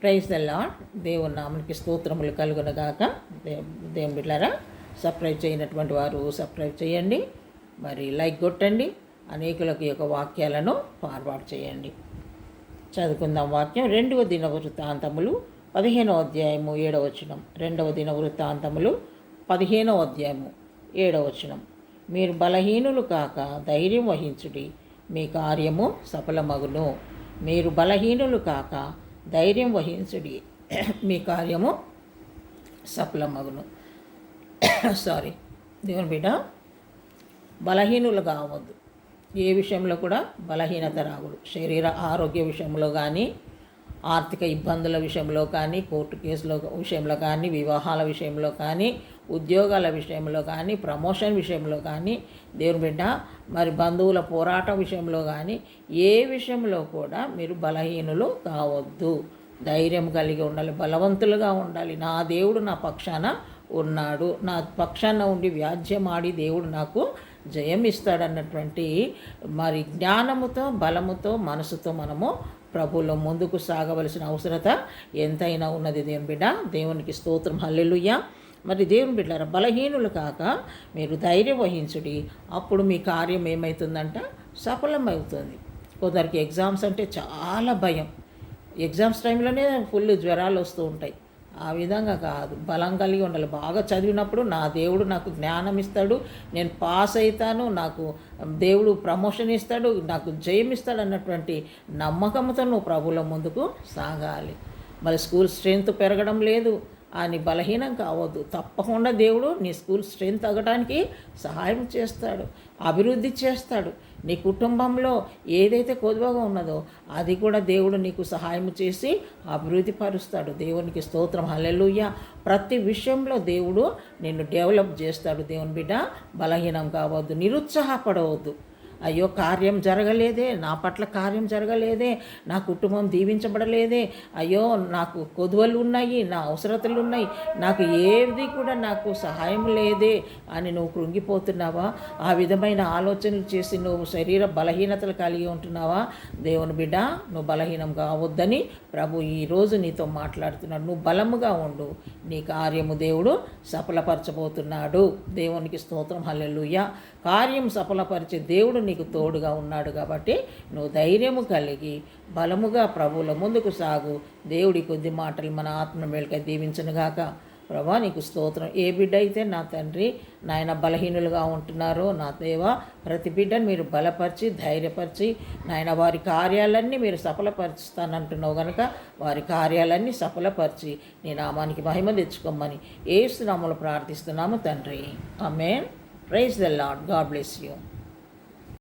Praise the lord. దేవుని నామనికి స్తోత్రములు కలుగునగాక. దేవుని బిడ్డలారా, సబ్స్క్రైబ్ చేయనటువంటి వారు సబ్స్క్రైబ్ చేయండి, మరి లైక్ కొట్టండి, అనేకులకు యొక్క వాక్యాలను ఫార్వర్డ్ చేయండి. చదువుకుందాం వాక్యం. 2వ దినవృత్తాంతములు 15వ అధ్యాయము 7వ వచనం. 2వ దినవృత్తాంతములు 15వ అధ్యాయము 7వ వచనం. మీరు బలహీనులు కాక ధైర్యం వహించుడి, మీ కార్యము సఫలమగును. మీరు బలహీనులు కాక ధైర్యం వహించుడి, మీ కార్యము సఫలమగును. దేవుని బిడ్డ, బలహీనులు కావద్దు. ఏ విషయంలో కూడా బలహీనత రాకూడదు. శరీర ఆరోగ్య విషయంలో కానీ, ఆర్థిక ఇబ్బందుల విషయంలో కానీ, కోర్టు కేసుల విషయంలో కానీ, వివాహాల విషయంలో కానీ, ఉద్యోగాల విషయంలో కానీ, ప్రమోషన్ విషయంలో కానీ, దేవుని బిడ్డ, మరి బంధువుల పోరాటం విషయంలో కానీ, ఏ విషయంలో కూడా మీరు బలహీనులు కావద్దు. ధైర్యం కలిగి ఉండాలి, బలవంతులుగా ఉండాలి. నా దేవుడు నా పక్షాన ఉన్నాడు, నా పక్షాన ఉండి వ్యాజ్యమాడి దేవుడు నాకు జయం ఇస్తాడన్నటువంటి మరి జ్ఞానముతో, బలముతో, మనసుతో మనము ప్రభువులో ముందుకు సాగవలసిన అవసరత ఎంతైనా ఉన్నది. దేవుని బిడ్డ, దేవునికి స్తోత్రం, హల్లెలూయా. మరి దేవుని బిడ్డలారా, బలహీనులు కాక మీరు ధైర్యం వహించుడి, అప్పుడు మీ కార్యం ఏమవుతుందంట? సఫలమవుతుంది. కొందరికి ఎగ్జామ్స్ అంటే చాలా భయం. ఎగ్జామ్స్ టైంలోనే ఫుల్ జ్వరాలు వస్తూ ఉంటాయి. ఆ విధంగా కాదు, బలం కలిగి ఉండాలి. బాగా చదివినప్పుడు నా దేవుడు నాకు జ్ఞానం ఇస్తాడు, నేను పాస్ అవుతాను, నాకు దేవుడు ప్రమోషన్ ఇస్తాడు, నాకు జయం ఇస్తాడు అన్నటువంటి నమ్మకంతో నువ్వు ప్రభువుల ముందుకు సాగాలి. మరి స్కూల్ స్ట్రెంత్ పెరగడం లేదు అని బలహీనం కావద్దు. తప్పకుండా దేవుడు నీ స్కూల్ స్ట్రెంత్ తగ్గడానికి సహాయం చేస్తాడు, అభివృద్ధి చేస్తాడు. నీ కుటుంబంలో ఏదైతే కొద్దుగా ఉన్నదో అది కూడా దేవుడు నీకు సహాయం చేసి అభివృద్ధి పరుస్తాడు. దేవునికి స్తోత్రం, హల్లెలూయా. ప్రతి విషయంలో దేవుడు నిన్ను డెవలప్ చేస్తాడు. దేవుని బిడ్డ, బలహీనం కావద్దు, నిరుత్సాహపడవద్దు. అయ్యో కార్యం జరగలేదే, నా పట్ల కార్యం జరగలేదే, నా కుటుంబం దీవించబడలేదే, అయ్యో నాకు కొదువలు ఉన్నాయి, నా అవసరతలు ఉన్నాయి, నాకు ఏది కూడా నాకు సహాయం లేదే అని నువ్వు కృంగిపోతున్నావా? ఆ విధమైన ఆలోచనలు చేసి నువ్వు శరీర బలహీనతలు కలిగి ఉంటున్నావా? దేవుని బిడ్డ, నువ్వు బలహీనం కావద్దని ప్రభు ఈరోజు నీతో మాట్లాడుతున్నాడు. నువ్వు బలముగా ఉండు, నీ కార్యము దేవుడు సఫలపరచబోతున్నాడు. దేవునికి స్తోత్రం, హల్లెలూయా. కార్యం సఫలపరిచే దేవుడు నీకు తోడుగా ఉన్నాడు కాబట్టి నువ్వు ధైర్యము కలిగి బలముగా ప్రభువుల ముందుకు సాగు. దేవుడి కొద్ది మాటలు మన ఆత్మ మేలుకై దీవించనుగాక. ప్రభా, నీకు స్తోత్రం. ఏ బిడ్డ అయితే నా తండ్రి నాయన బలహీనులుగా ఉంటున్నారో నా దేవ, ప్రతి బిడ్డను మీరు బలపరిచి ధైర్యపరిచి నాయన వారి కార్యాలన్నీ మీరు సఫలపరుస్తానంటున్నావు కనుక వారి కార్యాలన్నీ సఫలపరిచి నీ నామానికి మహిమ తెచ్చుకోమని యేసు నామములో ప్రార్థిస్తున్నాము తండ్రి. ఆమేన్. Praise the lord. God bless you.